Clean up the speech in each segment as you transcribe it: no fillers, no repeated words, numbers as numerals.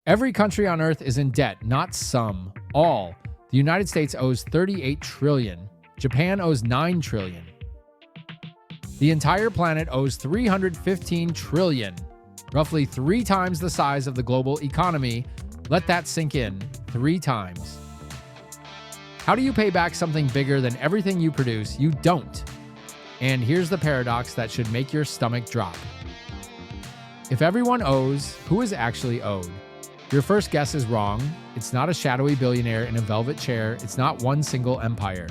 Every country on earth is in debt, not some, all. The United States owes $38 trillion. Japan owes $9 trillion. The entire planet owes $315 trillion, roughly 3 times the size of the global economy. Let that sink in 3 times. How do you pay back something bigger than everything you produce? You don't. And here's the paradox that should make your stomach drop. If everyone owes, who is actually owed? Your first guess is wrong. It's not a shadowy billionaire in a velvet chair. It's not one single empire.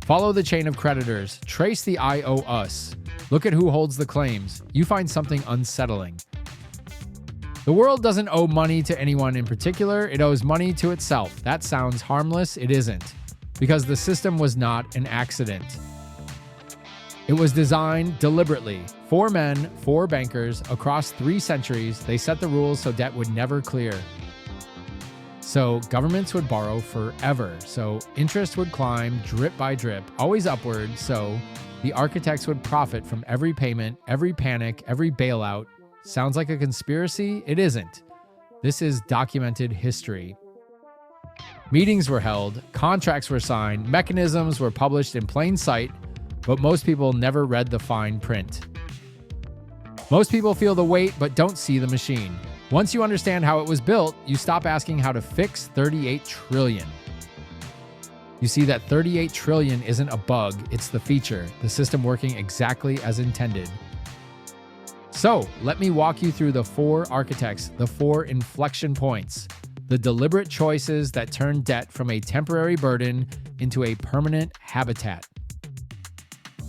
Follow the chain of creditors. Trace the I owe us. Look at who holds the claims. You find something unsettling. The world doesn't owe money to anyone in particular. It owes money to itself. That sounds harmless. It isn't. Because the system was not an accident. It was designed deliberately. 4 men, 4 bankers, across 3 centuries, they set the rules so debt would never clear. So governments would borrow forever. So interest would climb drip by drip, always upward. So the architects would profit from every payment, every panic, every bailout. Sounds like a conspiracy? It isn't. This is documented history. Meetings were held, contracts were signed, mechanisms were published in plain sight, but most people never read the fine print. Most people feel the weight but don't see the machine. Once you understand how it was built, you stop asking how to fix $38 trillion. You see that $38 trillion isn't a bug, it's the feature, the system working exactly as intended. So, let me walk you through the 4 architects, the 4 inflection points, the deliberate choices that turn debt from a temporary burden into a permanent habitat.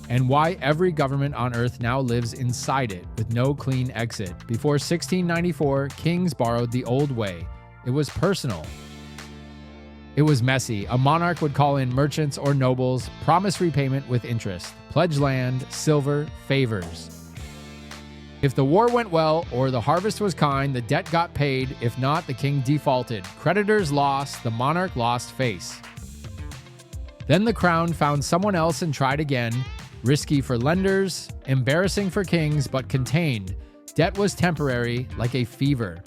And why every government on earth now lives inside it with no clean exit. Before 1694, kings borrowed the old way. It was personal. It was messy. A monarch would call in merchants or nobles, promise repayment with interest, pledge land, silver, favors. If the war went well or the harvest was kind, the debt got paid. If not, the king defaulted. Creditors lost, the monarch lost face. Then the crown found someone else and tried again. Risky for lenders, embarrassing for kings, but contained. Debt was temporary, like a fever.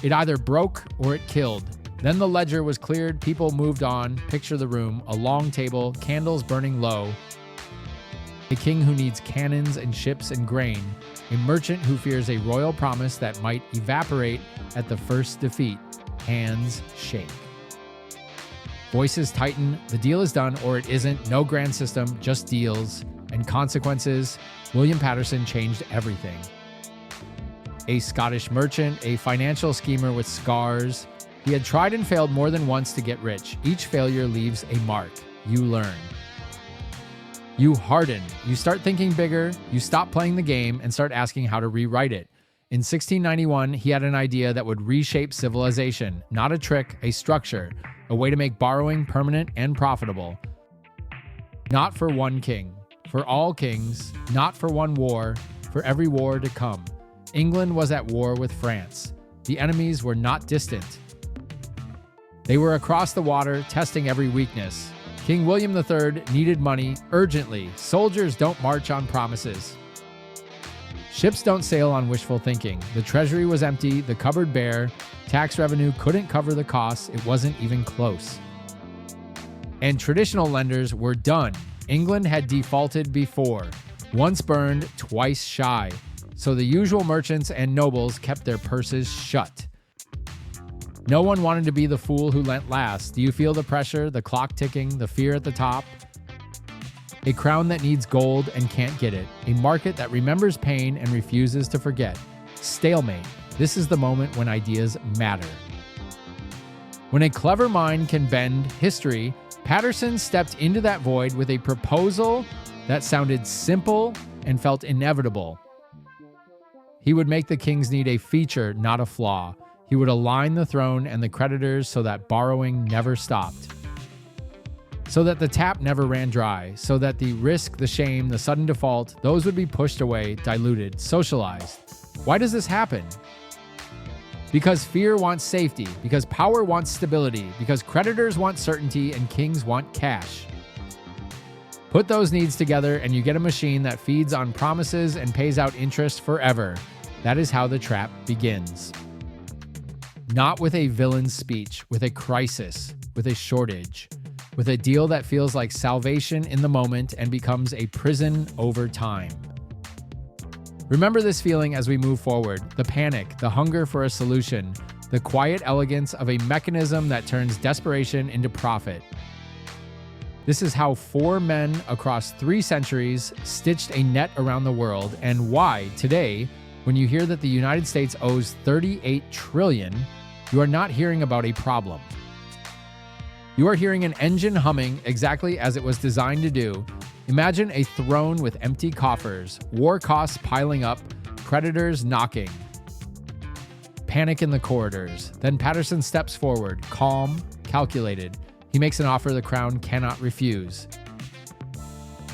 It either broke or it killed. Then the ledger was cleared, people moved on. Picture the room, a long table, candles burning low. A king who needs cannons and ships and grain. A merchant who fears a royal promise that might evaporate at the first defeat. Hands shake. Voices tighten, the deal is done or it isn't, no grand system, just deals. And consequences, William Patterson changed everything. A Scottish merchant, a financial schemer with scars. He had tried and failed more than once to get rich. Each failure leaves a mark. You learn. You harden. You start thinking bigger, you stop playing the game and start asking how to rewrite it. In 1691, he had an idea that would reshape civilization, not a trick, a structure. A way to make borrowing permanent and profitable. Not for one king, for all kings, not for one war, for every war to come. England was at war with France. The enemies were not distant. They were across the water, testing every weakness. King William III needed money urgently. Soldiers don't march on promises. Ships don't sail on wishful thinking. The treasury was empty, the cupboard bare. Tax revenue couldn't cover the costs, it wasn't even close. And traditional lenders were done. England had defaulted before. Once burned, twice shy. So the usual merchants and nobles kept their purses shut. No one wanted to be the fool who lent last. Do you feel the pressure, the clock ticking, the fear at the top? A crown that needs gold and can't get it. A market that remembers pain and refuses to forget. Stalemate. This is the moment when ideas matter. When a clever mind can bend history, Patterson stepped into that void with a proposal that sounded simple and felt inevitable. He would make the king's need a feature, not a flaw. He would align the throne and the creditors so that borrowing never stopped. So that the tap never ran dry. So that the risk, the shame, the sudden default, those would be pushed away, diluted, socialized. Why does this happen? Because fear wants safety, because power wants stability, because creditors want certainty and kings want cash. Put those needs together and you get a machine that feeds on promises and pays out interest forever. That is how the trap begins. not with a villain's speech, with a crisis, with a shortage, with a deal that feels like salvation in the moment and becomes a prison over time. Remember this feeling as we move forward, the panic, the hunger for a solution, the quiet elegance of a mechanism that turns desperation into profit. This is how 4 men across 3 centuries stitched a net around the world, and why today, when you hear that the United States owes $38 trillion, you are not hearing about a problem. You are hearing an engine humming exactly as it was designed to do. Imagine a throne with empty coffers, war costs piling up, creditors knocking. Panic in the corridors. Then Patterson steps forward, calm, calculated. He makes an offer the crown cannot refuse.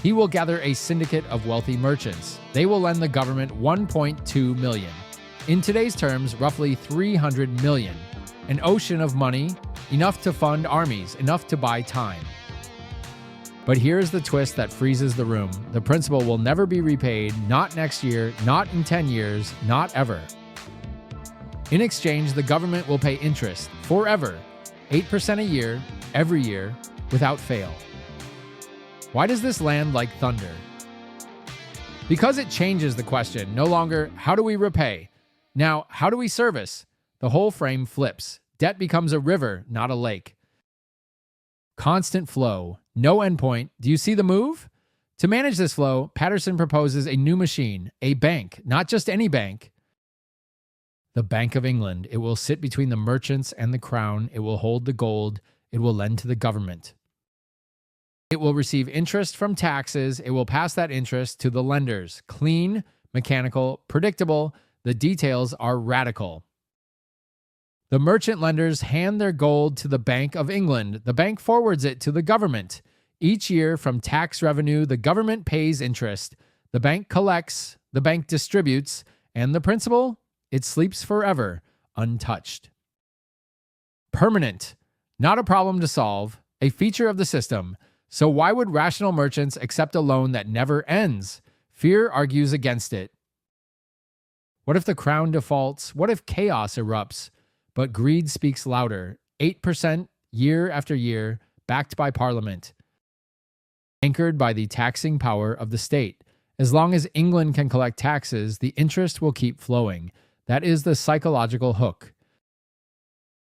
He will gather a syndicate of wealthy merchants. They will lend the government $1.2 million. In today's terms, roughly $300 million. An ocean of money, enough to fund armies, enough to buy time. But here's the twist that freezes the room. The principal will never be repaid, not next year, not in 10 years, not ever. In exchange, the government will pay interest forever, 8% a year, every year, without fail. Why does this land like thunder? Because it changes the question. No longer, how do we repay? Now, how do we service? The whole frame flips. Debt becomes a river, not a lake. Constant flow, no endpoint. Do you see the move? To manage this flow, Patterson proposes a new machine, a bank, not just any bank. The Bank of England. It will sit between the merchants and the crown. It will hold the gold. It will lend to the government. It will receive interest from taxes. It will pass that interest to the lenders. Clean, mechanical, predictable. The details are radical. The merchant lenders hand their gold to the Bank of England. The bank forwards it to the government. Each year, from tax revenue, the government pays interest. The bank collects, the bank distributes, and the principal, it sleeps forever, untouched. Permanent. Not a problem to solve, a feature of the system. So why would rational merchants accept a loan that never ends? Fear argues against it. What if the crown defaults? What if chaos erupts? But greed speaks louder. 8% year after year, backed by Parliament. Anchored by the taxing power of the state. As long as England can collect taxes, the interest will keep flowing. That is the psychological hook.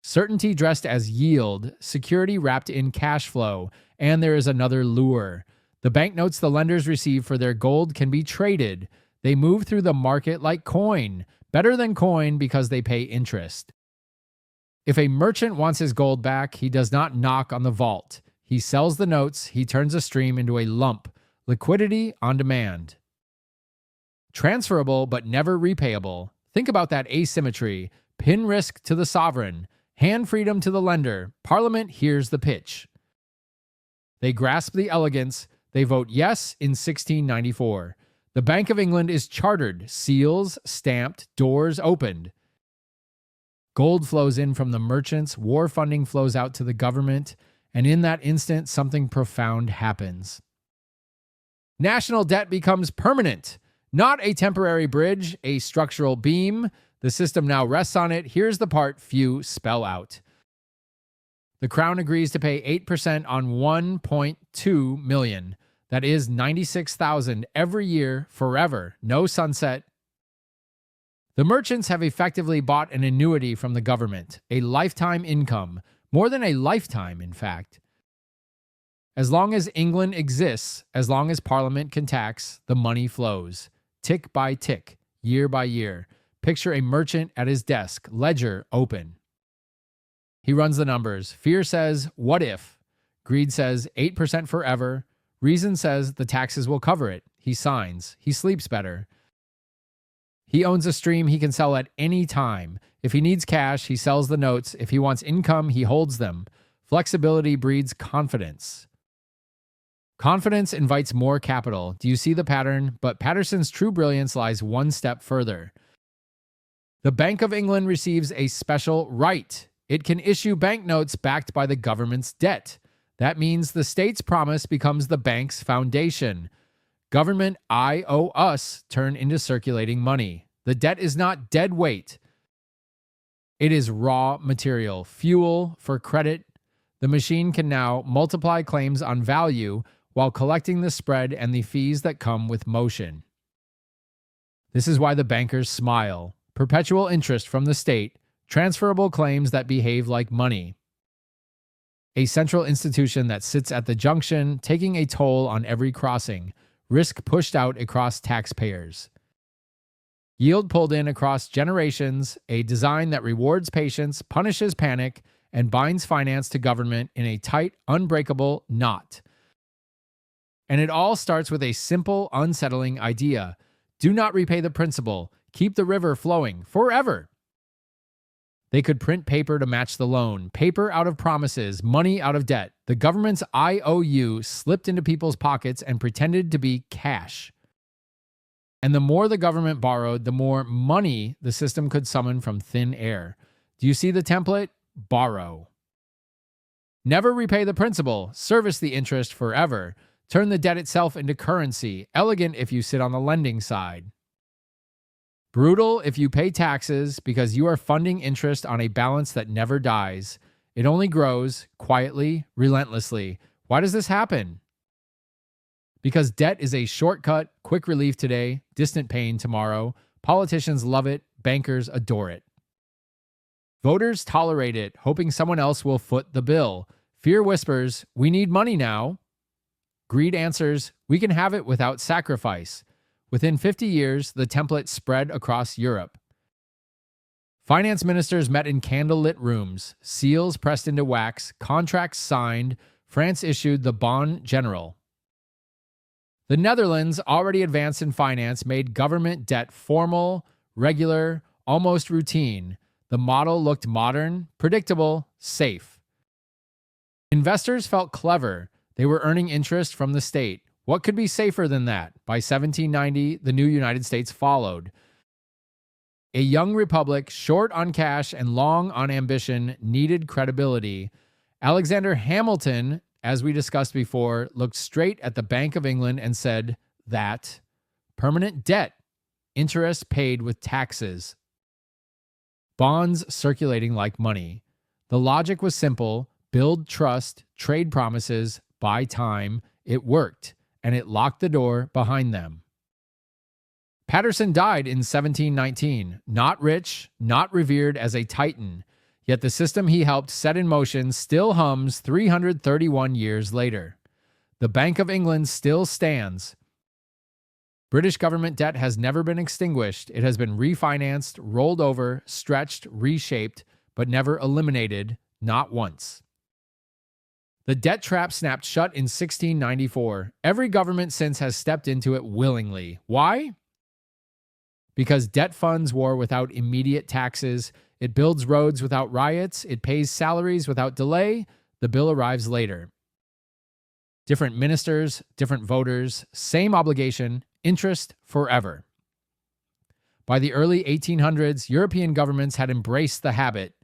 Certainty dressed as yield, security wrapped in cash flow, and there is another lure. The banknotes the lenders receive for their gold can be traded. They move through the market like coin. Better than coin because they pay interest. If a merchant wants his gold back, he does not knock on the vault. He sells the notes, he turns a stream into a lump. Liquidity on demand. Transferable but never repayable. Think about that asymmetry. Pin risk to the sovereign. Hand freedom to the lender. Parliament hears the pitch. They grasp the elegance. They vote yes in 1694. The Bank of England is chartered, seals stamped, doors opened. Gold flows in from the merchants, war funding flows out to the government, and in that instant, something profound happens. National debt becomes permanent, not a temporary bridge, a structural beam. The system now rests on it. Here's the part few spell out. The Crown agrees to pay 8% on $1.2 million. That is $96,000 every year, forever, no sunset. The merchants have effectively bought an annuity from the government, a lifetime income, more than a lifetime, in fact. As long as England exists, as long as Parliament can tax, the money flows, tick by tick, year by year. Picture a merchant at his desk, ledger open. He runs the numbers. Fear says, what if? Greed says, 8% forever. Reason says the taxes will cover it. He signs. He sleeps better. He owns a stream he can sell at any time. If he needs cash, he sells the notes. If he wants income, he holds them. Flexibility breeds confidence. Confidence invites more capital. Do you see the pattern? But Paterson's true brilliance lies one step further. The Bank of England receives a special right. It can issue banknotes backed by the government's debt. That means the state's promise becomes the bank's foundation. Government, I owe us, turn into circulating money. The debt is not dead weight. It is raw material, fuel for credit. The machine can now multiply claims on value while collecting the spread and the fees that come with motion. This is why the bankers smile. Perpetual interest from the state, transferable claims that behave like money. A central institution that sits at the junction, taking a toll on every crossing, risk pushed out across taxpayers. Yield pulled in across generations, a design that rewards patience, punishes panic, and binds finance to government in a tight, unbreakable knot. And it all starts with a simple, unsettling idea. Do not repay the principal. Keep the river flowing forever. They could print paper to match the loan, paper out of promises, money out of debt. The government's IOU slipped into people's pockets and pretended to be cash. And the more the government borrowed, the more money the system could summon from thin air. Do you see the template? Borrow. Never repay the principal, service the interest forever. Turn the debt itself into currency, elegant if you sit on the lending side. Brutal if you pay taxes because you are funding interest on a balance that never dies. It only grows, quietly, relentlessly. Why does this happen? Because debt is a shortcut, quick relief today, distant pain tomorrow. Politicians love it, bankers adore it. Voters tolerate it, hoping someone else will foot the bill. Fear whispers, we need money now. Greed answers, we can have it without sacrifice. Within 50 years, the template spread across Europe. Finance ministers met in candlelit rooms, seals pressed into wax, contracts signed. France issued the Bond General. The Netherlands, already advanced in finance, made government debt formal, regular, almost routine. The model looked modern, predictable, safe. Investors felt clever. They were earning interest from the state. What could be safer than that? By 1790, the new United States followed. A young republic, short on cash and long on ambition, needed credibility. Alexander Hamilton, as we discussed before, looked straight at the Bank of England and said that permanent debt, interest paid with taxes, bonds circulating like money. The logic was simple: build trust, trade promises, buy time. It worked, and it locked the door behind them. Patterson died in 1719, not rich, not revered as a titan, yet the system he helped set in motion still hums 331 years later. The Bank of England still stands. British government debt has never been extinguished. It has been refinanced, rolled over, stretched, reshaped, but never eliminated, not once. The debt trap snapped shut in 1694. Every government since has stepped into it willingly. Why? Because debt funds war without immediate taxes. It builds roads without riots. It pays salaries without delay. The bill arrives later. Different ministers, different voters, same obligation, interest forever. By the early 1800s, European governments had embraced the habit.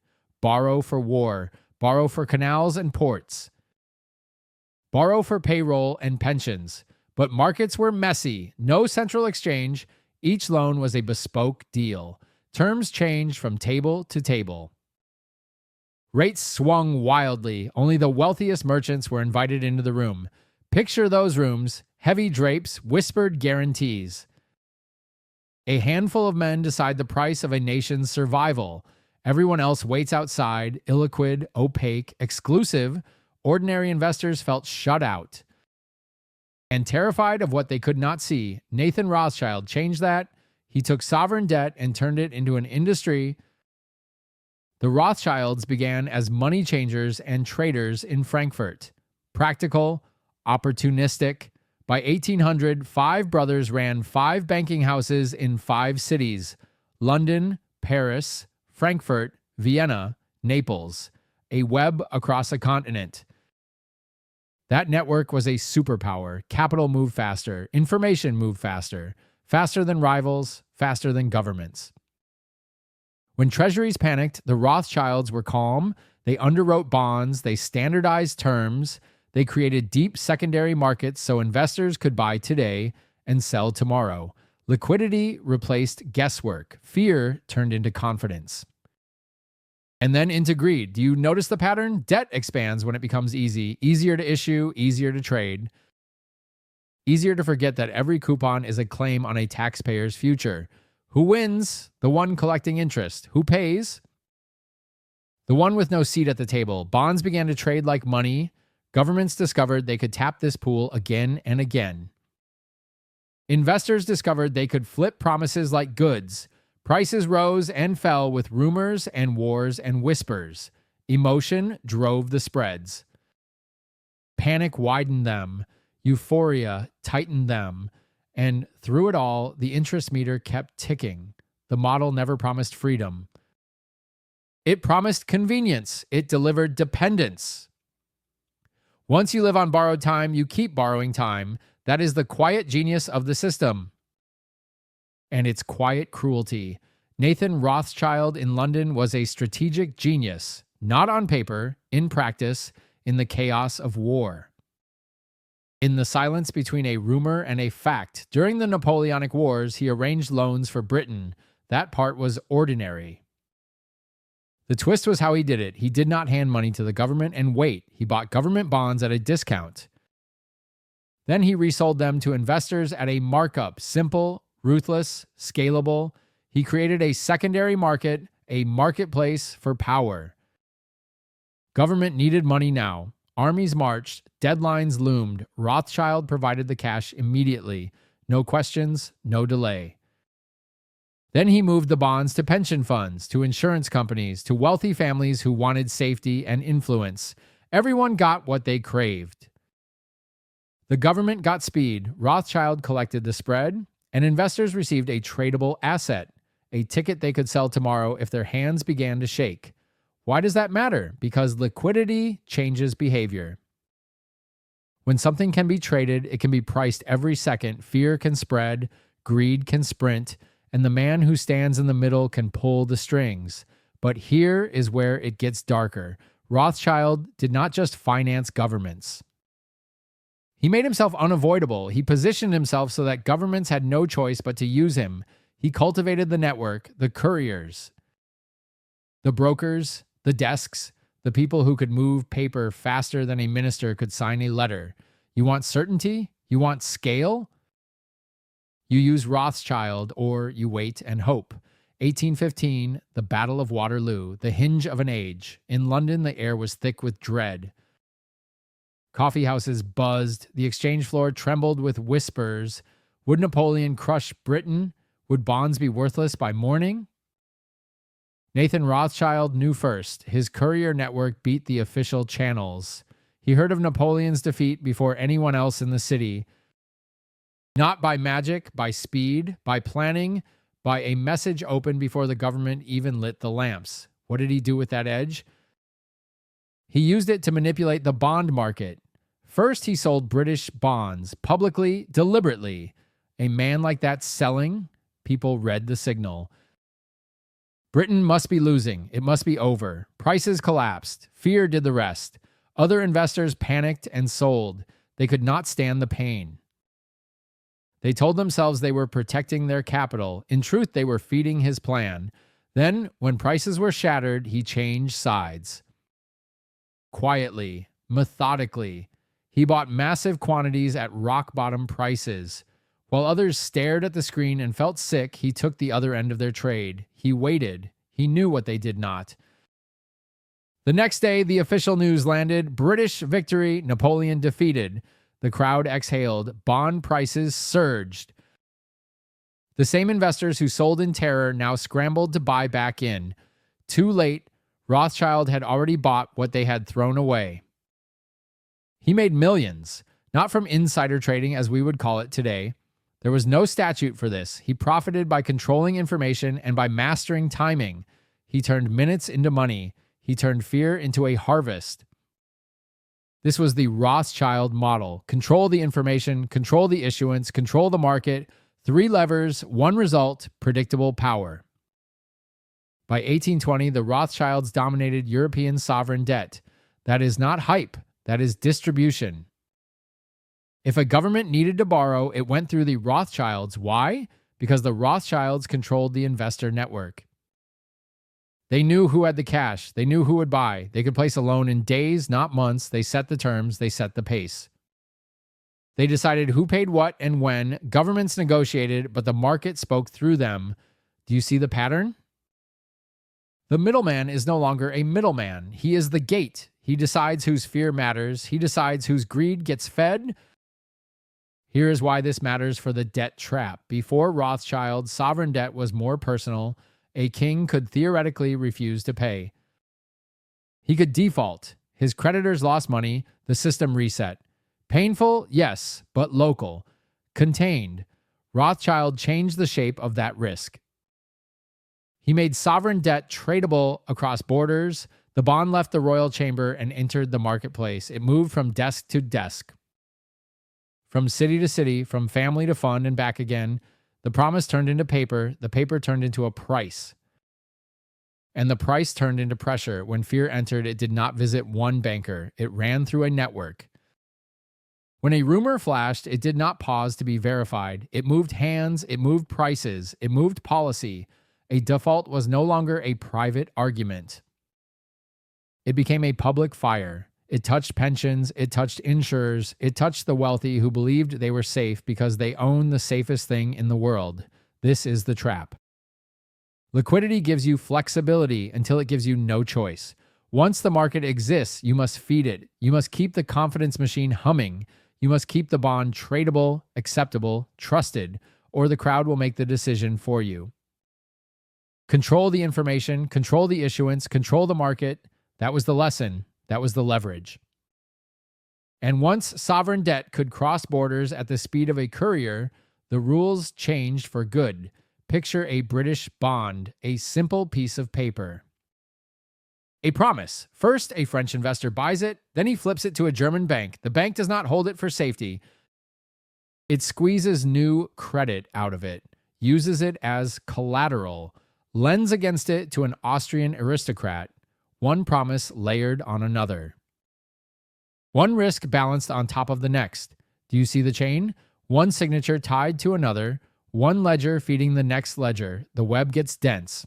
Borrow for war, borrow for canals and ports, borrow for payroll and pensions. But markets were messy, no central exchange. Each loan was a bespoke deal. Terms changed from table to table. Rates swung wildly. Only the wealthiest merchants were invited into the room. Picture those rooms, heavy drapes, whispered guarantees. A handful of men decide the price of a nation's survival. Everyone else waits outside, illiquid, opaque, exclusive. Ordinary investors felt shut out. And terrified of what they could not see, Nathan Rothschild changed that. He took sovereign debt and turned it into an industry. The Rothschilds began as money changers and traders in Frankfurt. Practical, opportunistic. By 1800, 5 brothers ran 5 banking houses in 5 cities: London, Paris, Frankfurt, Vienna, Naples. A web across a continent. That network was a superpower. Capital moved faster. Information moved faster. Faster than rivals, faster than governments. When treasuries panicked, the Rothschilds were calm. They underwrote bonds. They standardized terms. They created deep secondary markets so investors could buy today and sell tomorrow. Liquidity replaced guesswork. Fear turned into confidence. And then into greed. Do you notice the pattern? Debt expands when it becomes easy, easier to issue, easier to trade, easier to forget that every coupon is a claim on a taxpayer's future. Who wins? The one collecting interest. Who pays? The one with no seat at the table. Bonds began to trade like money. Governments discovered they could tap this pool again and again. Investors discovered they could flip promises like goods. Prices rose and fell with rumors and wars and whispers. Emotion drove the spreads. Panic widened them. Euphoria tightened them. And through it all, the interest meter kept ticking. The model never promised freedom. It promised convenience. It delivered dependence. Once you live on borrowed time, you keep borrowing time. That is the quiet genius of the system. And its quiet cruelty. Nathan Rothschild in London was a strategic genius, not on paper, in practice, in the chaos of war. In the silence between a rumor and a fact, during the Napoleonic Wars, he arranged loans for Britain. That part was ordinary. The twist was how he did it. He did not hand money to the government and wait. He bought government bonds at a discount. Then he resold them to investors at a markup. Simple, ruthless, scalable. He created a secondary market, a marketplace for power. Government needed money now. Armies marched. Deadlines loomed. Rothschild provided the cash immediately. No questions, no delay. Then he moved the bonds to pension funds, to insurance companies, to wealthy families who wanted safety and influence. Everyone got what they craved. The government got speed. Rothschild collected the spread, and investors received a tradable asset, a ticket they could sell tomorrow if their hands began to shake. Why does that matter? Because liquidity changes behavior. When something can be traded, it can be priced every second. Fear can spread, greed can sprint, and the man who stands in the middle can pull the strings. But here is where it gets darker. Rothschild did not just finance governments. He made himself unavoidable. He positioned himself so that governments had no choice but to use him. He cultivated the network, the couriers, the brokers, the desks, the people who could move paper faster than a minister could sign a letter. You want certainty? You want scale? You use Rothschild, or you wait and hope. 1815, the Battle of Waterloo, the hinge of an age. In London, the air was thick with dread. Coffee houses buzzed. The exchange floor trembled with whispers. Would Napoleon crush Britain? Would bonds be worthless by morning? Nathan Rothschild knew first. His courier network beat the official channels. He heard of Napoleon's defeat before anyone else in the city. Not by magic, by speed, by planning, by a message opened before the government even lit the lamps. What did he do with that edge? He used it to manipulate the bond market. First, he sold British bonds, publicly, deliberately. A man like that selling, people read the signal. Britain must be losing. It must be over. Prices collapsed. Fear did the rest. Other investors panicked and sold. They could not stand the pain. They told themselves they were protecting their capital. In truth, they were feeding his plan. Then, when prices were shattered, he changed sides. Quietly, methodically, he bought massive quantities at rock-bottom prices. While others stared at the screen and felt sick, he took the other end of their trade. He waited. He knew what they did not. The next day, the official news landed. British victory, Napoleon defeated. The crowd exhaled. Bond prices surged. The same investors who sold in terror now scrambled to buy back in. Too late, Rothschild had already bought what they had thrown away. He made millions, not from insider trading as we would call it today. There was no statute for this. He profited by controlling information and by mastering timing. He turned minutes into money. He turned fear into a harvest. This was the Rothschild model. Control the information, control the issuance, control the market. 3 levers, 1 result, predictable power. By 1820, the Rothschilds dominated European sovereign debt. That is not hype. That is distribution. If a government needed to borrow, it went through the Rothschilds. Why? Because the Rothschilds controlled the investor network. They knew who had the cash. They knew who would buy. They could place a loan in days, not months. They set the terms. They set the pace. They decided who paid what and when. Governments negotiated, but the market spoke through them. Do you see the pattern? The middleman is no longer a middleman. He is the gate. He decides whose fear matters. He decides whose greed gets fed. Here is why this matters for the debt trap. Before Rothschild, sovereign debt was more personal. A king could theoretically refuse to pay. He could default. His creditors lost money. The system reset. Painful, yes, but local. Contained. Rothschild changed the shape of that risk. He made sovereign debt tradable across borders. The bond left the royal chamber and entered the marketplace. It moved from desk to desk, from city to city, from family to fund and back again. The promise turned into paper. The paper turned into a price. And the price turned into pressure. When fear entered, it did not visit one banker. It ran through a network. When a rumor flashed, it did not pause to be verified. It moved hands, it moved prices, it moved policy. A default was no longer a private argument. It became a public fire. It touched pensions, it touched insurers, it touched the wealthy who believed they were safe because they own the safest thing in the world. This is the trap. Liquidity gives you flexibility until it gives you no choice. Once the market exists, you must feed it. You must keep the confidence machine humming. You must keep the bond tradable, acceptable, trusted, or the crowd will make the decision for you. Control the information, control the issuance, control the market. That was the lesson. That was the leverage. And once sovereign debt could cross borders at the speed of a courier, the rules changed for good. Picture a British bond, a simple piece of paper. A promise. First, a French investor buys it, then he flips it to a German bank. The bank does not hold it for safety. It squeezes new credit out of it, uses it as collateral, lends against it to an Austrian aristocrat. One promise layered on another. One risk balanced on top of the next. Do you see the chain? One signature tied to another, one ledger feeding the next ledger. The web gets dense.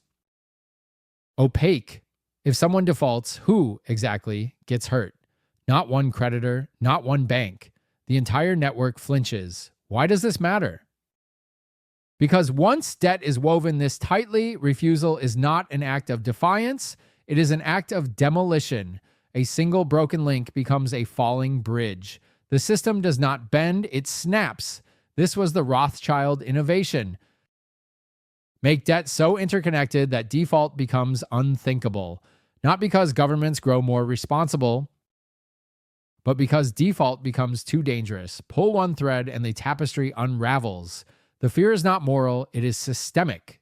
Opaque. If someone defaults, who exactly gets hurt? Not one creditor, not one bank. The entire network flinches. Why does this matter? Because once debt is woven this tightly, refusal is not an act of defiance. It is an act of demolition. A single broken link becomes a falling bridge. The system does not bend, it snaps. This was the Rothschild innovation. Make debt so interconnected that default becomes unthinkable. Not because governments grow more responsible, but because default becomes too dangerous. Pull one thread and the tapestry unravels. The fear is not moral, it is systemic.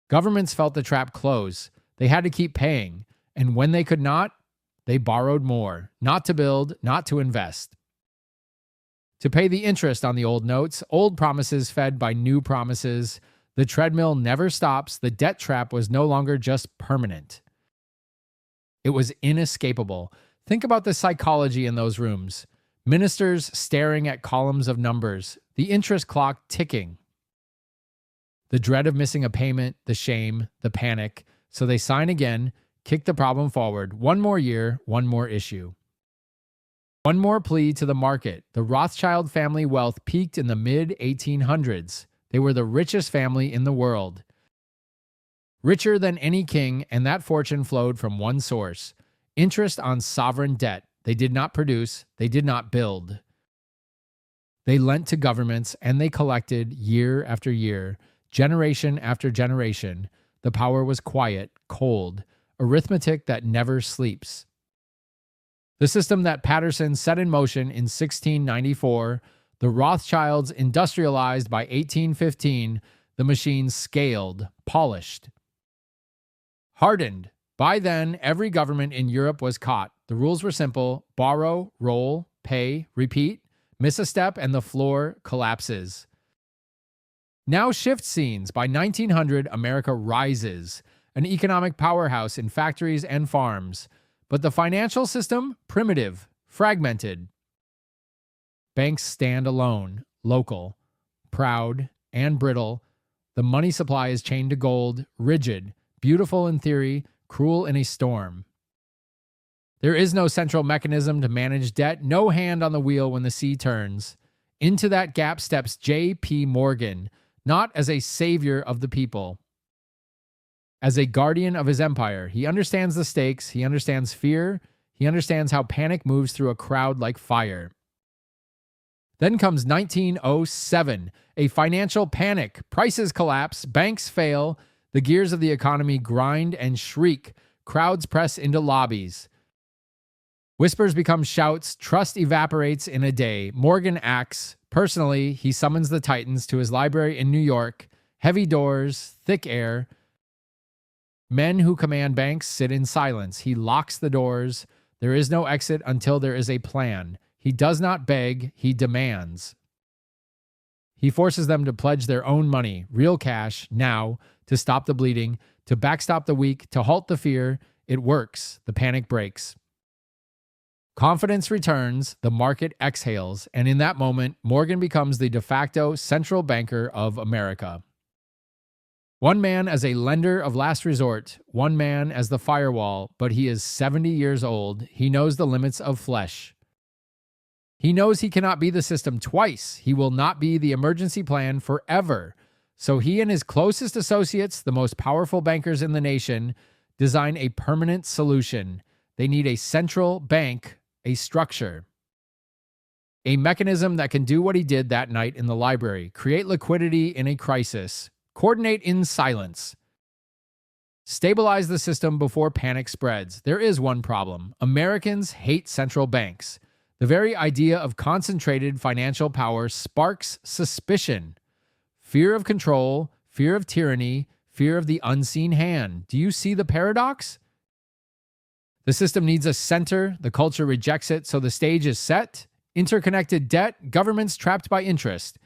Governments felt the trap close. They had to keep paying, and when they could not, they borrowed more, not to build, not to invest. To pay the interest on the old notes, old promises fed by new promises. The treadmill never stops. The debt trap was no longer just permanent. It was inescapable. Think about the psychology in those rooms. Ministers staring at columns of numbers, the interest clock ticking. The dread of missing a payment, the shame, the panic. So they sign again, kick the problem forward. One more year, one more issue. One more plea to the market. The Rothschild family wealth peaked in the mid-1800s. They were the richest family in the world. Richer than any king, and that fortune flowed from one source. Interest on sovereign debt. They did not produce, they did not build. They lent to governments, and they collected year after year, generation after generation. The power was quiet, cold, arithmetic that never sleeps. The system that Patterson set in motion in 1694, the Rothschilds industrialized by 1815, the machines scaled, polished, hardened. By then, every government in Europe was caught. The rules were simple: borrow, roll, pay, repeat. Miss a step and the floor collapses. Now shift scenes. By 1900, America rises, an economic powerhouse in factories and farms. But the financial system, primitive, fragmented. Banks stand alone, local, proud, and brittle. The money supply is chained to gold, rigid, beautiful in theory, cruel in a storm. There is no central mechanism to manage debt, no hand on the wheel when the sea turns. Into that gap steps J.P. Morgan, not as a savior of the people, as a guardian of his empire. He understands the stakes, he understands fear, he understands how panic moves through a crowd like fire. Then comes 1907, a financial panic. Prices collapse, banks fail, the gears of the economy grind and shriek, crowds press into lobbies. Whispers become shouts, trust evaporates in a day. Morgan acts. Personally, he summons the Titans to his library in New York. Heavy doors, thick air. Men who command banks sit in silence. He locks the doors. There is no exit until there is a plan. He does not beg, he demands. He forces them to pledge their own money, real cash, now, to stop the bleeding, to backstop the weak, to halt the fear. It works. The panic breaks. Confidence returns, the market exhales, and in that moment, Morgan becomes the de facto central banker of America. One man as a lender of last resort, one man as the firewall, but he is 70 years old. He knows the limits of flesh. He knows he cannot be the system twice. He will not be the emergency plan forever. So he and his closest associates, the most powerful bankers in the nation, design a permanent solution. They need a central bank, a structure, a mechanism that can do what he did that night in the library, create liquidity in a crisis, coordinate in silence, stabilize the system before panic spreads. There is one problem. Americans hate central banks. The very idea of concentrated financial power sparks suspicion, fear of control, fear of tyranny, fear of the unseen hand. Do you see the paradox? The system needs a center, the culture rejects it, so the stage is set. Interconnected debt, governments trapped by interest.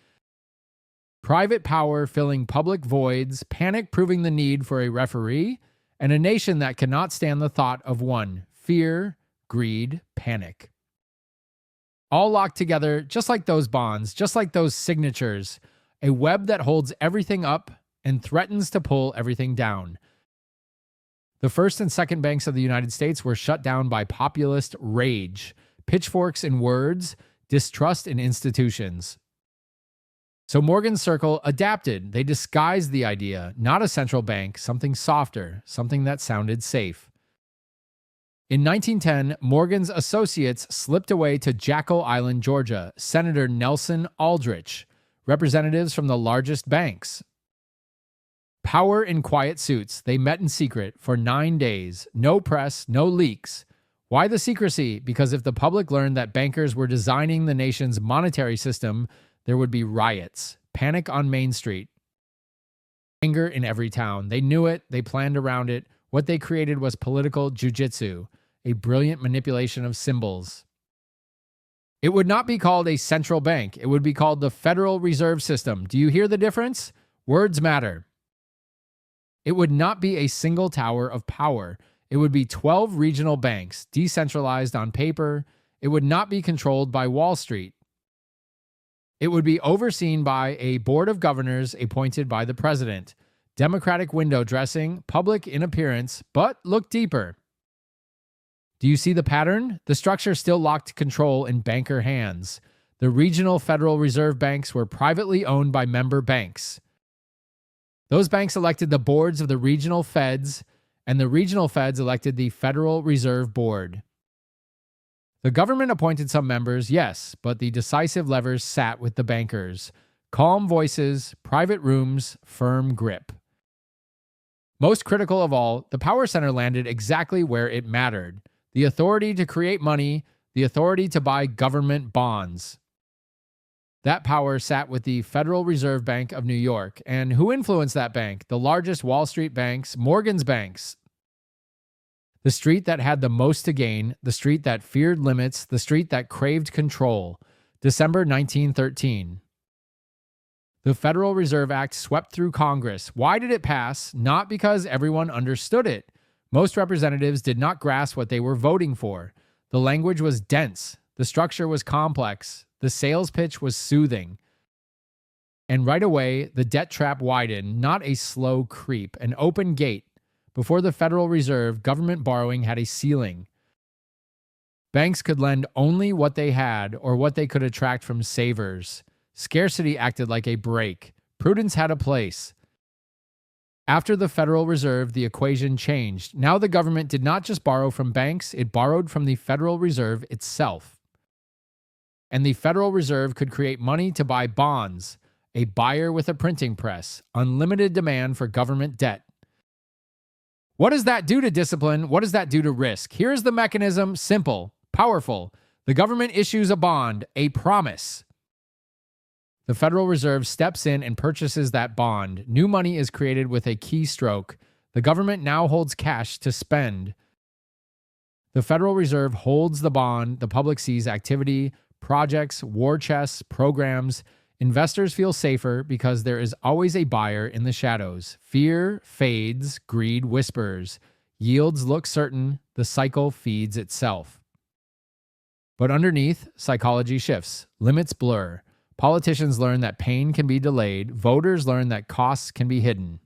Private power filling public voids, panic proving the need for a referee, and a nation that cannot stand the thought of one. Fear, greed, panic. All locked together, just like those bonds, just like those signatures. A web that holds everything up and threatens to pull everything down. The first and second banks of the United States were shut down by populist rage, pitchforks in words, distrust in institutions. So Morgan's Circle adapted. They disguised the idea, not a central bank, something softer, something that sounded safe. In 1910, Morgan's associates slipped away to Jekyll Island, Georgia, Senator Nelson Aldrich, representatives from the largest banks. Power in quiet suits, they met in secret for 9 days. No press, no leaks. Why the secrecy? Because if the public learned that bankers were designing the nation's monetary system, there would be riots, panic on Main Street, anger in every town. They knew it, they planned around it. What they created was political jujitsu, a brilliant manipulation of symbols. It would not be called a central bank. It would be called the Federal Reserve System. Do you hear the difference? Words matter. It would not be a single tower of power. It would be 12 regional banks, decentralized on paper. It would not be controlled by Wall Street. It would be overseen by a board of governors appointed by the president. Democratic window dressing, public in appearance, but look deeper. Do you see the pattern? The structure still locked control in banker hands. The regional Federal Reserve banks were privately owned by member banks. Those banks elected the boards of the regional feds, and the regional feds elected the Federal Reserve Board. The government appointed some members, yes, but the decisive levers sat with the bankers. Calm voices, private rooms, firm grip. Most critical of all, the power center landed exactly where it mattered. The authority to create money, the authority to buy government bonds. That power sat with the Federal Reserve Bank of New York. And who influenced that bank? The largest Wall Street banks, Morgan's banks. The street that had the most to gain, the street that feared limits, the street that craved control. December 1913. The Federal Reserve Act swept through Congress. Why did it pass? Not because everyone understood it. Most representatives did not grasp what they were voting for. The language was dense. The structure was complex. The sales pitch was soothing. And right away, the debt trap widened, not a slow creep, an open gate. Before the Federal Reserve, government borrowing had a ceiling. Banks could lend only what they had or what they could attract from savers. Scarcity acted like a brake. Prudence had a place. After the Federal Reserve, the equation changed. Now the government did not just borrow from banks, it borrowed from the Federal Reserve itself. And the Federal Reserve could create money to buy bonds, a buyer with a printing press, unlimited demand for government debt. What does that do to discipline? What does that do to risk? Here's the mechanism, simple, powerful. The government issues a bond, a promise. The Federal Reserve steps in and purchases that bond. New money is created with a keystroke. The government now holds cash to spend. The Federal Reserve holds the bond. The public sees activity, projects, war chests, programs. Investors feel safer because there is always a buyer in the shadows. Fear fades, greed whispers. Yields look certain. The cycle feeds itself. But underneath, psychology shifts. Limits blur. Politicians learn that pain can be delayed. Voters learn that costs can be hidden.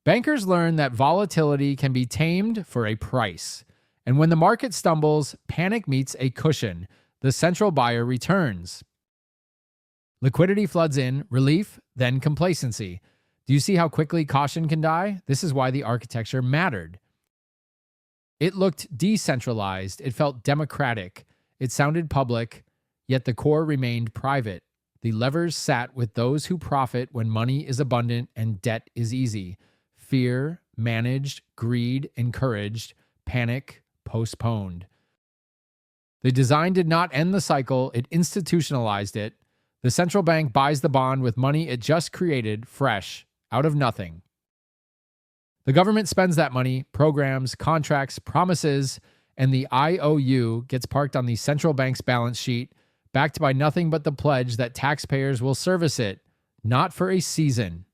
Bankers learn that volatility can be tamed for a price. And when the market stumbles, panic meets a cushion. The central buyer returns. Liquidity floods in, relief, then complacency. Do you see how quickly caution can die? This is why the architecture mattered. It looked decentralized. It felt democratic. It sounded public, yet the core remained private. The levers sat with those who profit when money is abundant and debt is easy. Fear managed, greed encouraged, panic postponed. The design did not end the cycle, it institutionalized it. The central bank buys the bond with money it just created, fresh, out of nothing. The government spends that money, programs, contracts, promises, and the IOU gets parked on the central bank's balance sheet, backed by nothing but the pledge that taxpayers will service it, not for a season,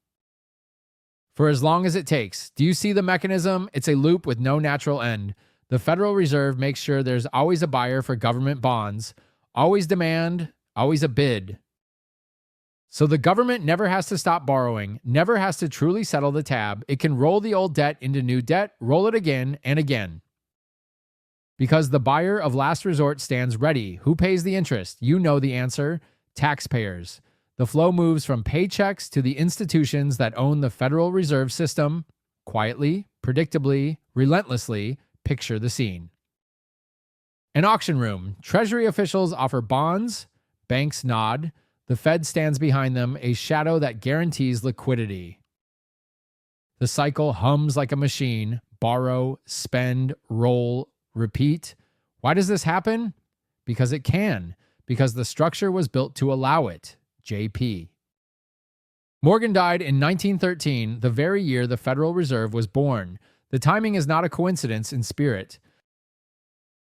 for as long as it takes. Do you see the mechanism? It's a loop with no natural end. The Federal Reserve makes sure there's always a buyer for government bonds, always demand, always a bid. So the government never has to stop borrowing, never has to truly settle the tab. It can roll the old debt into new debt, roll it again and again. Because the buyer of last resort stands ready. Who pays the interest? You know the answer. Taxpayers. The flow moves from paychecks to the institutions that own the Federal Reserve System. Quietly, predictably, relentlessly, picture the scene. An auction room. Treasury officials offer bonds. Banks nod. The Fed stands behind them, a shadow that guarantees liquidity. The cycle hums like a machine. Borrow, spend, roll, repeat. Why does this happen? Because it can. Because the structure was built to allow it. JP. Morgan died in 1913, the very year the Federal Reserve was born. The timing is not a coincidence in spirit.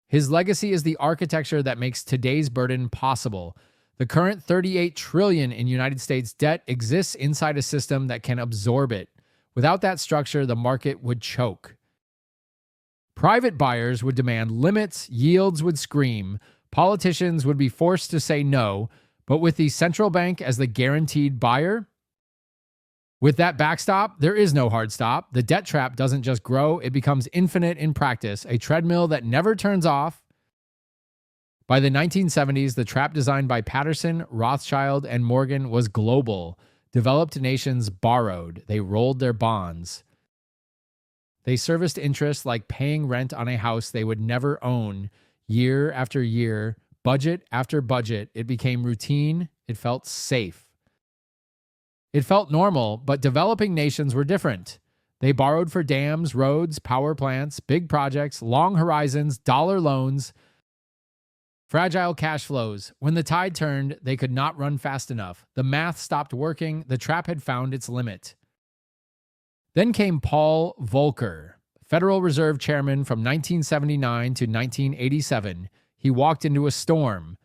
His legacy is the architecture that makes today's burden possible. The current $38 trillion in United States debt exists inside a system that can absorb it. Without that structure, the market would choke. Private buyers would demand limits, yields would scream, politicians would be forced to say no, but with the central bank as the guaranteed buyer, with that backstop, there is no hard stop. The debt trap doesn't just grow, it becomes infinite in practice, a treadmill that never turns off. By the 1970s, the trap designed by Paterson, Rothschild, and Morgan was global. Developed nations borrowed. They rolled their bonds. They serviced interest like paying rent on a house they would never own. Year after year, budget after budget, it became routine. It felt safe. It felt normal, but developing nations were different. They borrowed for dams, roads, power plants, big projects, long horizons, dollar loans, fragile cash flows. When the tide turned, they could not run fast enough. The math stopped working. The trap had found its limit. Then came Paul Volcker, Federal Reserve Chairman from 1979 to 1987. He walked into a storm.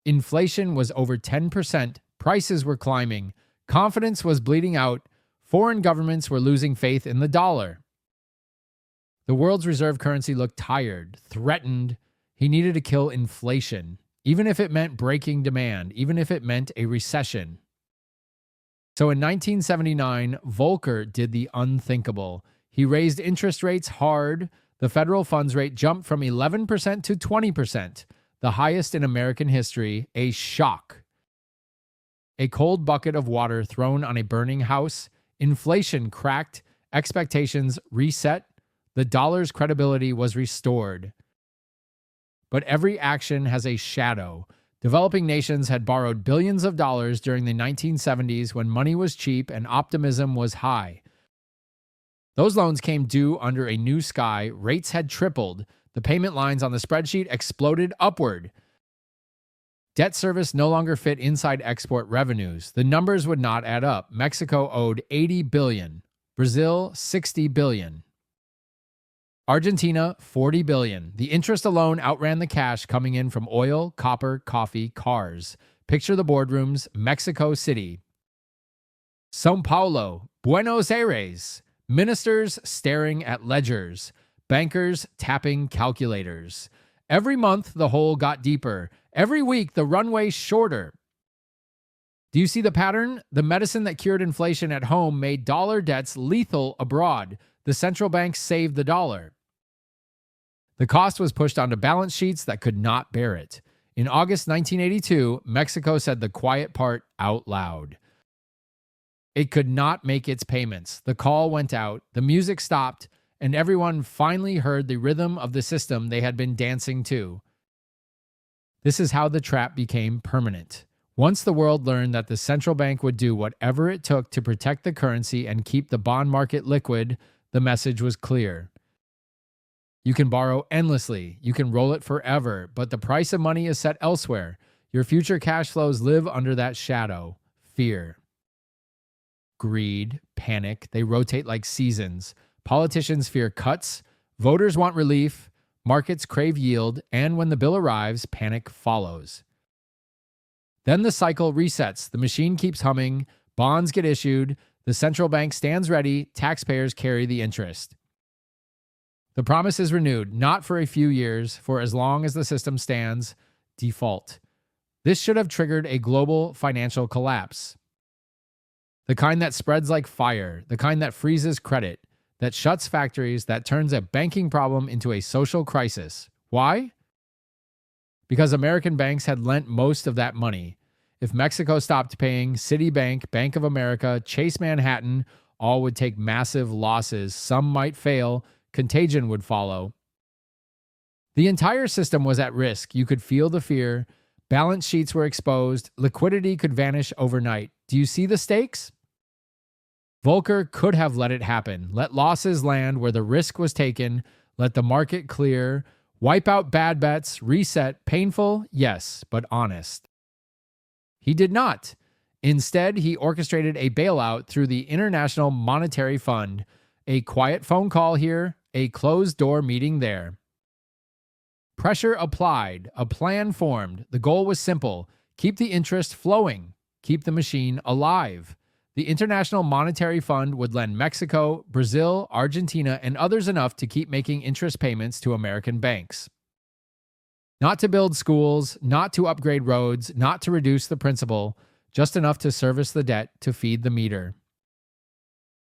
Inflation was over 10%. Prices were climbing. Confidence was bleeding out. Foreign governments were losing faith in the dollar. The world's reserve currency looked tired, threatened. He needed to kill inflation, even if it meant breaking demand, even if it meant a recession. So in 1979, Volcker did the unthinkable. He raised interest rates hard. The federal funds rate jumped from 11% to 20%, the highest in American history, a shock. A cold bucket of water thrown on a burning house, inflation cracked, expectations reset, the dollar's credibility was restored. But every action has a shadow. Developing nations had borrowed billions of dollars during the 1970s when money was cheap and optimism was high. Those loans came due under a new sky, rates had tripled, the payment lines on the spreadsheet exploded upward. Debt service no longer fit inside export revenues. The numbers would not add up. Mexico owed $80 billion, Brazil $60 billion. Argentina, $40 billion. The interest alone outran the cash coming in from oil, copper, coffee, cars. Picture the boardrooms, Mexico City. São Paulo, Buenos Aires. Ministers staring at ledgers. Bankers tapping calculators. Every month, the hole got deeper. Every week, the runway shorter. Do you see the pattern? The medicine that cured inflation at home made dollar debts lethal abroad. The central bank saved the dollar. The cost was pushed onto balance sheets that could not bear it. In August 1982, Mexico said the quiet part out loud. It could not make its payments. The call went out, the music stopped, and everyone finally heard the rhythm of the system they had been dancing to. This is how the trap became permanent. Once the world learned that the central bank would do whatever it took to protect the currency and keep the bond market liquid, the message was clear. You can borrow endlessly, you can roll it forever, but the price of money is set elsewhere. Your future cash flows live under that shadow. Fear. Greed, panic, they rotate like seasons. Politicians fear cuts, voters want relief, markets crave yield, and when the bill arrives, panic follows. Then the cycle resets, the machine keeps humming, bonds get issued, the central bank stands ready, taxpayers carry the interest. The promise is renewed, not for a few years, for as long as the system stands, default. This should have triggered a global financial collapse. The kind that spreads like fire, the kind that freezes credit, that shuts factories, that turns a banking problem into a social crisis. Why? Because American banks had lent most of that money. If Mexico stopped paying, Citibank, Bank of America, Chase Manhattan, all would take massive losses. Some might fail. Contagion would follow. The entire system was at risk. You could feel the fear. Balance sheets were exposed. Liquidity could vanish overnight. Do you see the stakes? Volcker could have let it happen. Let losses land where the risk was taken. Let the market clear. Wipe out bad bets. Reset. Painful? Yes, but honest. He did not. Instead, he orchestrated a bailout through the International Monetary Fund. A quiet phone call here, a closed-door meeting there. Pressure applied, a plan formed. The goal was simple. Keep the interest flowing. Keep the machine alive. The International Monetary Fund would lend Mexico, Brazil, Argentina, and others enough to keep making interest payments to American banks. Not to build schools, not to upgrade roads, not to reduce the principal, just enough to service the debt, to feed the meter.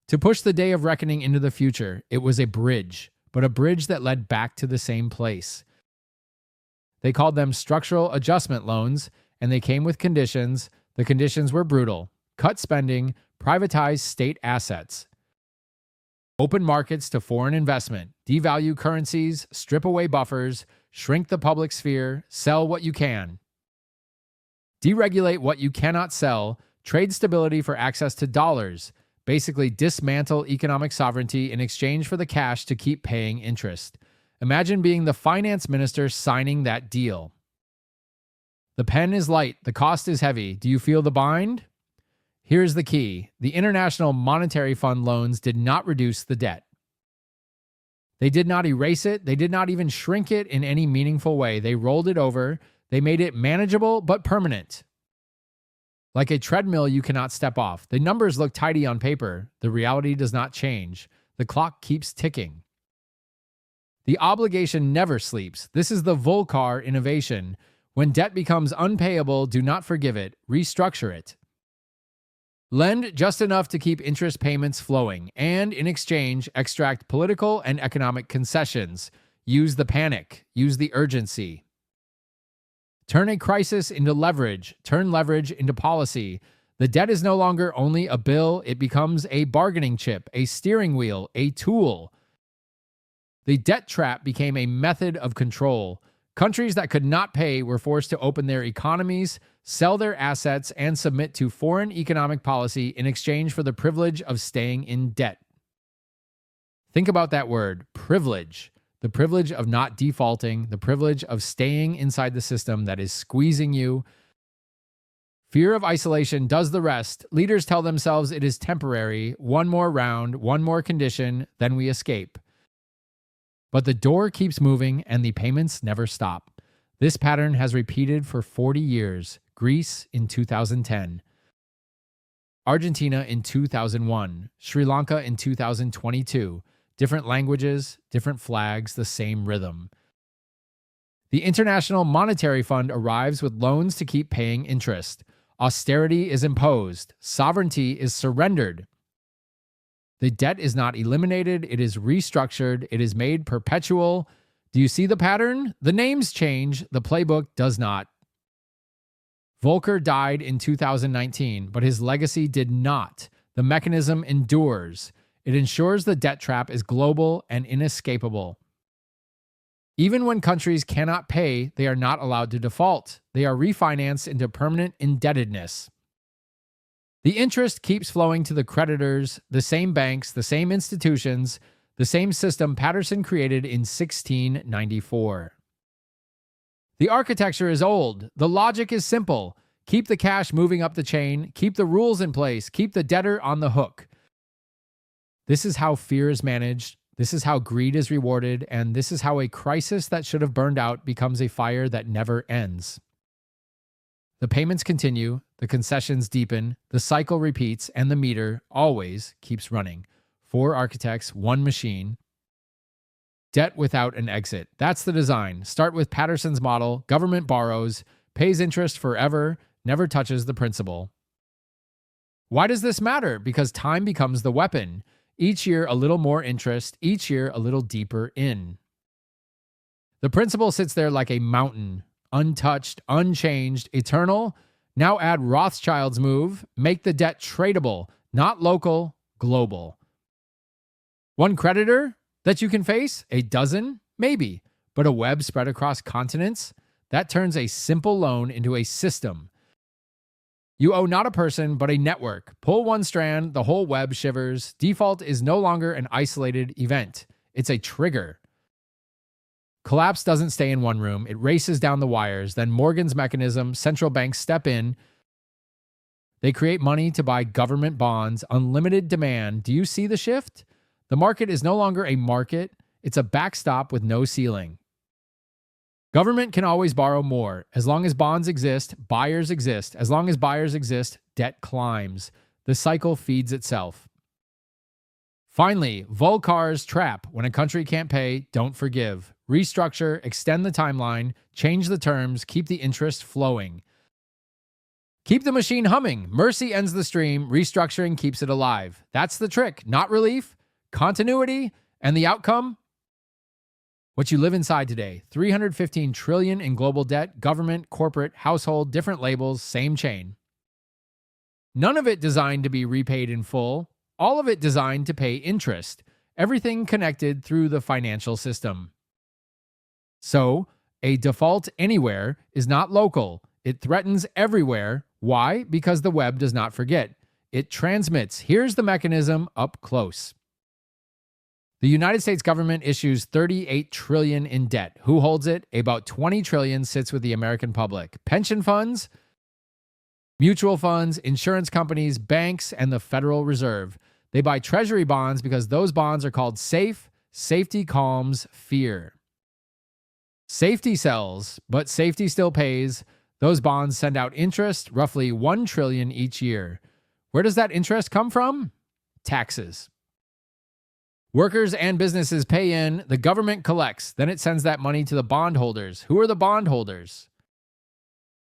To push the day of reckoning into the future, it was a bridge, but a bridge that led back to the same place. They called them structural adjustment loans, and they came with conditions. The conditions were brutal. Cut spending, privatize state assets. Open markets to foreign investment, devalue currencies, strip away buffers, shrink the public sphere, sell what you can. Deregulate what you cannot sell, trade stability for access to dollars, basically dismantle economic sovereignty in exchange for the cash to keep paying interest. Imagine being the finance minister signing that deal. The pen is light, the cost is heavy. Do you feel the bind? Here's the key. The International Monetary Fund loans did not reduce the debt. They did not erase it. They did not even shrink it in any meaningful way. They rolled it over. They made it manageable but permanent. Like a treadmill you cannot step off. The numbers look tidy on paper. The reality does not change. The clock keeps ticking. The obligation never sleeps. This is the Volcker innovation. When debt becomes unpayable, do not forgive it. Restructure it. Lend just enough to keep interest payments flowing, and in exchange, extract political and economic concessions. Use the panic, use the urgency. Turn a crisis into leverage, turn leverage into policy. The debt is no longer only a bill, it becomes a bargaining chip, a steering wheel, a tool. The debt trap became a method of control. Countries that could not pay were forced to open their economies, sell their assets, and submit to foreign economic policy in exchange for the privilege of staying in debt. Think about that word, privilege. The privilege of not defaulting, the privilege of staying inside the system that is squeezing you. Fear of isolation does the rest. Leaders tell themselves it is temporary, one more round, one more condition, then we escape. But the door keeps moving and the payments never stop. This pattern has repeated for 40 years. Greece in 2010. Argentina in 2001. Sri Lanka in 2022. Different languages, different flags, the same rhythm. The International Monetary Fund arrives with loans to keep paying interest. Austerity is imposed. Sovereignty is surrendered. The debt is not eliminated, it is restructured, it is made perpetual. Do you see the pattern? The names change, the playbook does not. Volcker died in 2019, but his legacy did not. The mechanism endures. It ensures the debt trap is global and inescapable. Even when countries cannot pay, they are not allowed to default. They are refinanced into permanent indebtedness. The interest keeps flowing to the creditors, the same banks, the same institutions, the same system Patterson created in 1694. The architecture is old. The logic is simple. Keep the cash moving up the chain, keep the rules in place, keep the debtor on the hook. This is how fear is managed, this is how greed is rewarded, and this is how a crisis that should have burned out becomes a fire that never ends. The payments continue, the concessions deepen, the cycle repeats, and the meter always keeps running. 4 architects, 1 machine. Debt without an exit. That's the design. Start with Paterson's model. Government borrows, pays interest forever, never touches the principal. Why does this matter? Because time becomes the weapon. Each year a little more interest, each year a little deeper in. The principal sits there like a mountain, untouched, unchanged, eternal. Now add Rothschild's move, make the debt tradable, not local, global. 1 creditor that you can face? A dozen? Maybe. But a web spread across continents? That turns a simple loan into a system. You owe not a person, but a network. Pull 1 strand, the whole web shivers. Default is no longer an isolated event. It's a trigger. Collapse doesn't stay in one room. It races down the wires. Then Morgan's mechanism, central banks step in. They create money to buy government bonds, unlimited demand. Do you see the shift? The market is no longer a market. It's a backstop with no ceiling. Government can always borrow more. As long as bonds exist, buyers exist. As long as buyers exist, debt climbs. The cycle feeds itself. Finally, Volcker's trap. When a country can't pay, don't forgive. Restructure, extend the timeline, change the terms, keep the interest flowing. Keep the machine humming. Mercy ends the stream. Restructuring keeps it alive. That's the trick. Not relief, continuity, and the outcome? What you live inside today. 315 trillion in global debt, government, corporate, household, different labels, same chain. None of it designed to be repaid in full. All of it designed to pay interest. Everything connected through the financial system. So, a default anywhere is not local. It threatens everywhere. Why? Because the web does not forget. It transmits. Here's the mechanism up close. The United States government issues 38 trillion in debt. Who holds it? About 20 trillion sits with the American public. Pension funds, mutual funds, insurance companies, banks, and the Federal Reserve. They buy treasury bonds because those bonds are called safe. Safety calms fear. Safety sells, but safety still pays. Those bonds send out interest, roughly 1 trillion each year. Where does that interest come from? Taxes. Workers and businesses pay in, the government collects, then it sends that money to the bondholders. Who are the bondholders?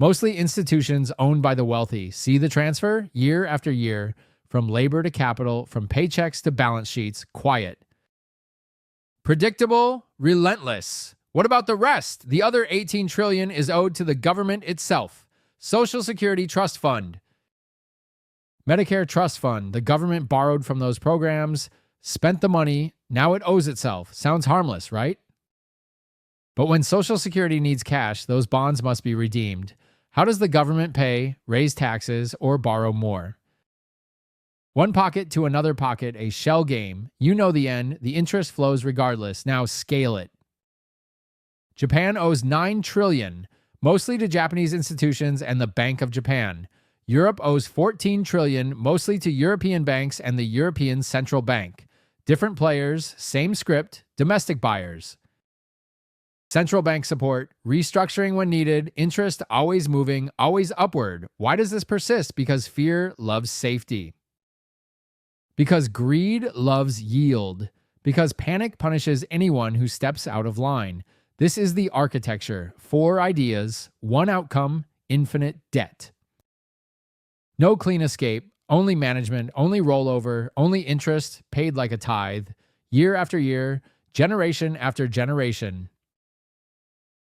Mostly institutions owned by the wealthy. See the transfer year after year, from labor to capital, from paychecks to balance sheets. Quiet. Predictable, relentless. What about the rest? The other 18 trillion is owed to the government itself. Social Security Trust Fund, Medicare Trust Fund. The government borrowed from those programs, spent the money, now it owes itself. Sounds harmless, right? But when Social Security needs cash, those bonds must be redeemed. How does the government pay, raise taxes, or borrow more? One pocket to another pocket, a shell game. You know the end. The interest flows regardless. Now scale it. Japan owes 9 trillion, mostly to Japanese institutions and the Bank of Japan. Europe owes 14 trillion, mostly to European banks and the European Central Bank. Different players, same script, domestic buyers. Central bank support, restructuring when needed, interest always moving, always upward. Why does this persist? Because fear loves safety. Because greed loves yield. Because panic punishes anyone who steps out of line. This is the architecture. 4 ideas, 1 outcome, infinite debt. No clean escape, only management, only rollover, only interest paid like a tithe, year after year, generation after generation.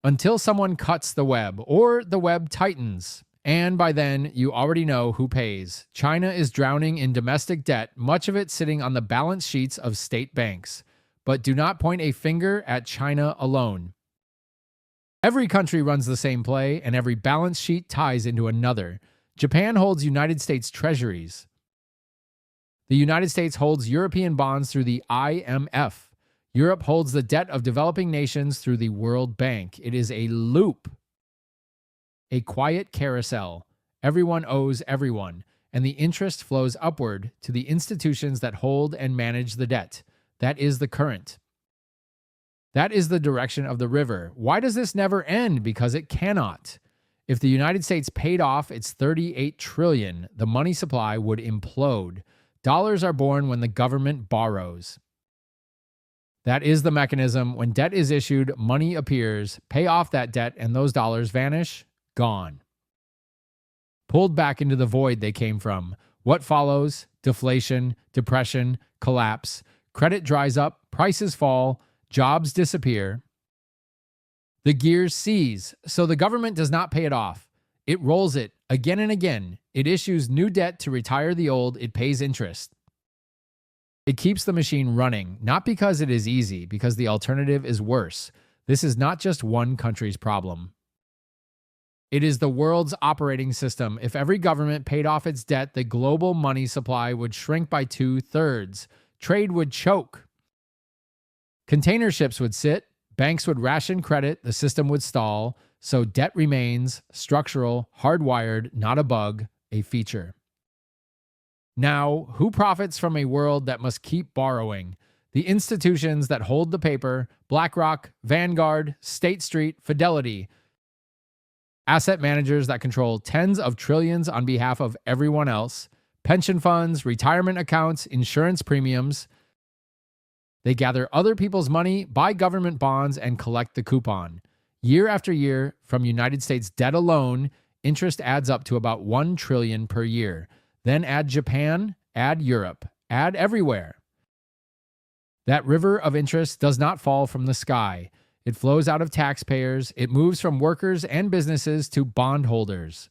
Until someone cuts the web, or the web tightens. And by then, you already know who pays. China is drowning in domestic debt, much of it sitting on the balance sheets of state banks. But do not point a finger at China alone. Every country runs the same play, and every balance sheet ties into another. Japan holds United States treasuries. The United States holds European bonds through the IMF. Europe holds the debt of developing nations through the World Bank. It is a loop, a quiet carousel. Everyone owes everyone, and the interest flows upward to the institutions that hold and manage the debt. That is the current. That is the direction of the river. Why does this never end? Because it cannot. If the United States paid off its 38 trillion, the money supply would implode. Dollars are born when the government borrows. That is the mechanism. When debt is issued, money appears. Pay off that debt, and those dollars vanish, gone. Pulled back into the void they came from. What follows? Deflation, depression, collapse. Credit dries up, prices fall, jobs disappear. The gears seize, so the government does not pay it off. It rolls it again and again. It issues new debt to retire the old. It pays interest. It keeps the machine running, not because it is easy, because the alternative is worse. This is not just one country's problem. It is the world's operating system. If every government paid off its debt, the global money supply would shrink by 2/3. Trade would choke. Container ships would sit. Banks would ration credit. The system would stall. So debt remains structural, hardwired, not a bug, a feature. Now, who profits from a world that must keep borrowing? The institutions that hold the paper: BlackRock, Vanguard, State Street, Fidelity. Asset managers that control tens of trillions on behalf of everyone else. Pension funds, retirement accounts, insurance premiums. They gather other people's money, buy government bonds, and collect the coupon. Year after year, from United States debt alone, interest adds up to about 1 trillion per year. Then add Japan, add Europe, add everywhere. That river of interest does not fall from the sky. It flows out of taxpayers. It moves from workers and businesses to bondholders.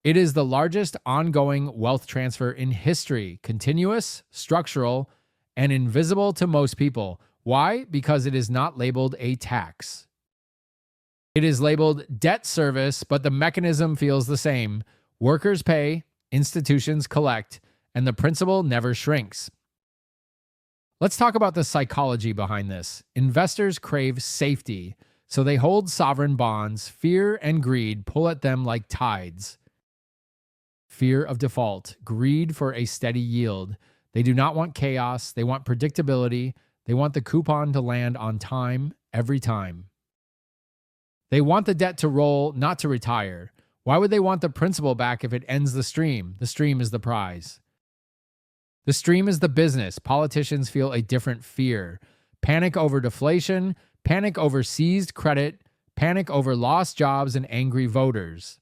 It is the largest ongoing wealth transfer in history, continuous, structural, and invisible to most people. Why? Because it is not labeled a tax. It is labeled debt service, but the mechanism feels the same. Workers pay, institutions collect, and the principal never shrinks. Let's talk about the psychology behind this. Investors crave safety, so they hold sovereign bonds. Fear and greed pull at them like tides. Fear of default, greed for a steady yield. They do not want chaos. They want predictability. They want the coupon to land on time, every time. They want the debt to roll, not to retire. Why would they want the principal back if it ends the stream? The stream is the prize. The stream is the business. Politicians feel a different fear. Panic over deflation, panic over seized credit, panic over lost jobs, and angry voters.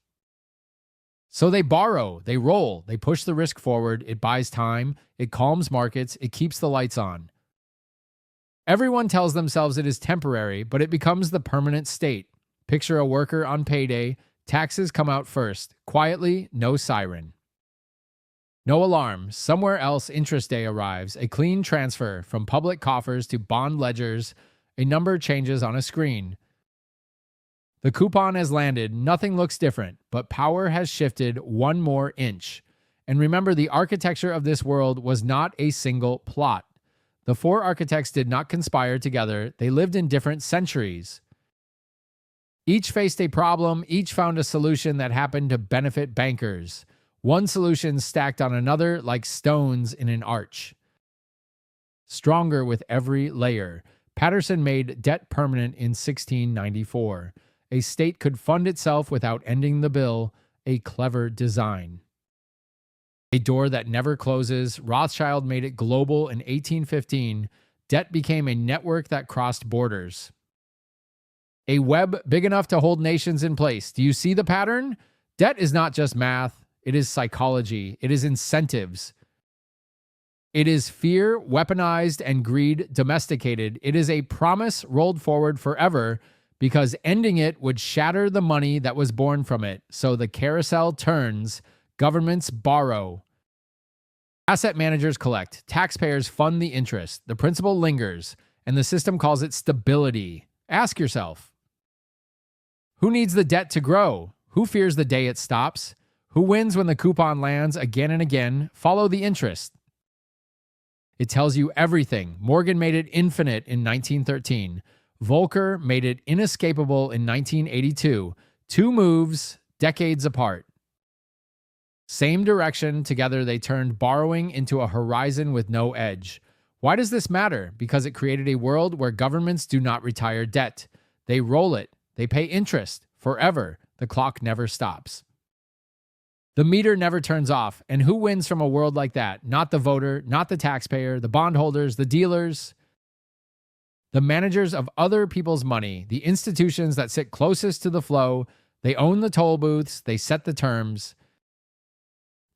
So they borrow, they roll, they push the risk forward, it buys time, it calms markets, it keeps the lights on. Everyone tells themselves it is temporary, but it becomes the permanent state. Picture a worker on payday, taxes come out first, quietly, no siren. No alarm, somewhere else interest day arrives, a clean transfer from public coffers to bond ledgers, a number changes on a screen. The coupon has landed, nothing looks different, but power has shifted one more inch. And remember, the architecture of this world was not a single plot. The four architects did not conspire together, they lived in different centuries. Each faced a problem, each found a solution that happened to benefit bankers. One solution stacked on another like stones in an arch. Stronger with every layer. Patterson made debt permanent in 1694. A state could fund itself without ending the bill, a clever design. A door that never closes, Rothschild made it global in 1815. Debt became a network that crossed borders. A web big enough to hold nations in place. Do you see the pattern? Debt is not just math, it is psychology, it is incentives. It is fear weaponized and greed domesticated. It is a promise rolled forward forever, because ending it would shatter the money that was born from it. So the carousel turns, governments borrow. Asset managers collect, taxpayers fund the interest, the principal lingers, and the system calls it stability. Ask yourself, who needs the debt to grow? Who fears the day it stops? Who wins when the coupon lands again and again? Follow the interest. It tells you everything. Morgan made it infinite in 1913. Volcker made it inescapable in 1982. Two moves, decades apart. Same direction, together they turned borrowing into a horizon with no edge. Why does this matter? Because it created a world where governments do not retire debt. They roll it. They pay interest. Forever. The clock never stops. The meter never turns off. And who wins from a world like that? Not the voter, not the taxpayer, the bondholders, the dealers, the managers of other people's money, the institutions that sit closest to the flow. They own the toll booths. They set the terms.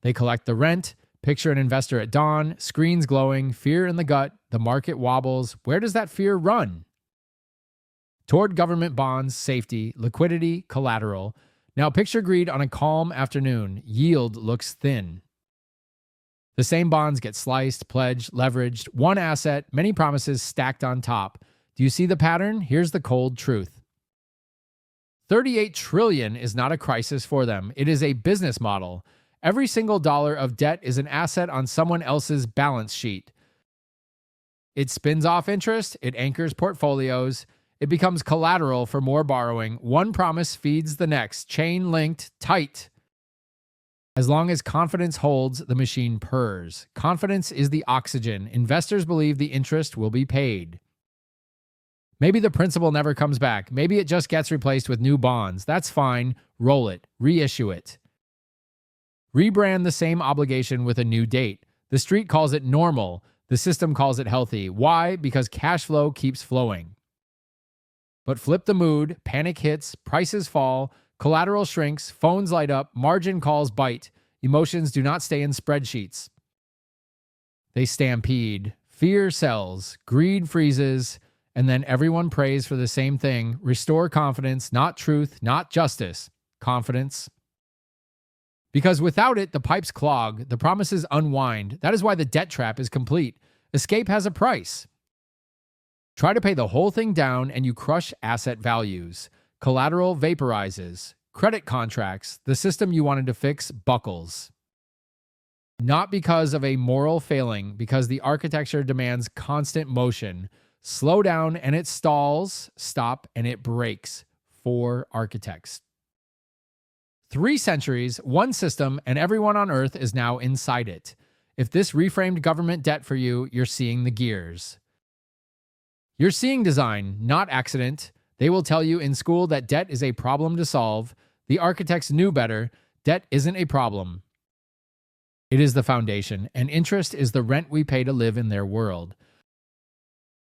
They collect the rent. Picture an investor at dawn, screens glowing, fear in the gut, the market wobbles. Where does that fear run? Toward government bonds, safety, liquidity, collateral. Now picture greed on a calm afternoon. Yield looks thin. The same bonds get sliced, pledged, leveraged. One asset, many promises stacked on top. Do you see the pattern? Here's the cold truth. $38 trillion is not a crisis for them. It is a business model. Every single dollar of debt is an asset on someone else's balance sheet. It spins off interest, it anchors portfolios, it becomes collateral for more borrowing. One promise feeds the next, chain linked, tight. As long as confidence holds, the machine purrs. Confidence is the oxygen. Investors believe the interest will be paid. Maybe the principal never comes back. Maybe it just gets replaced with new bonds. That's fine. Roll it. Reissue it. Rebrand the same obligation with a new date. The street calls it normal. The system calls it healthy. Why? Because cash flow keeps flowing. But flip the mood, panic hits, prices fall, collateral shrinks, phones light up, margin calls bite. Emotions do not stay in spreadsheets. They stampede. Fear sells, greed freezes, and then everyone prays for the same thing. Restore confidence, not truth, not justice. Confidence. Because without it, the pipes clog, the promises unwind. That is why the debt trap is complete. Escape has a price. Try to pay the whole thing down and you crush asset values. Collateral vaporizes. Credit contracts, the system you wanted to fix, buckles. Not because of a moral failing, because the architecture demands constant motion. Slow down and it stalls, stop and it breaks. 4 architects. 3 centuries, one system, and everyone on Earth is now inside it. If this reframed government debt for you, you're seeing the gears. You're seeing design, not accident. They will tell you in school that debt is a problem to solve. The architects knew better. Debt isn't a problem. It is the foundation, and interest is the rent we pay to live in their world.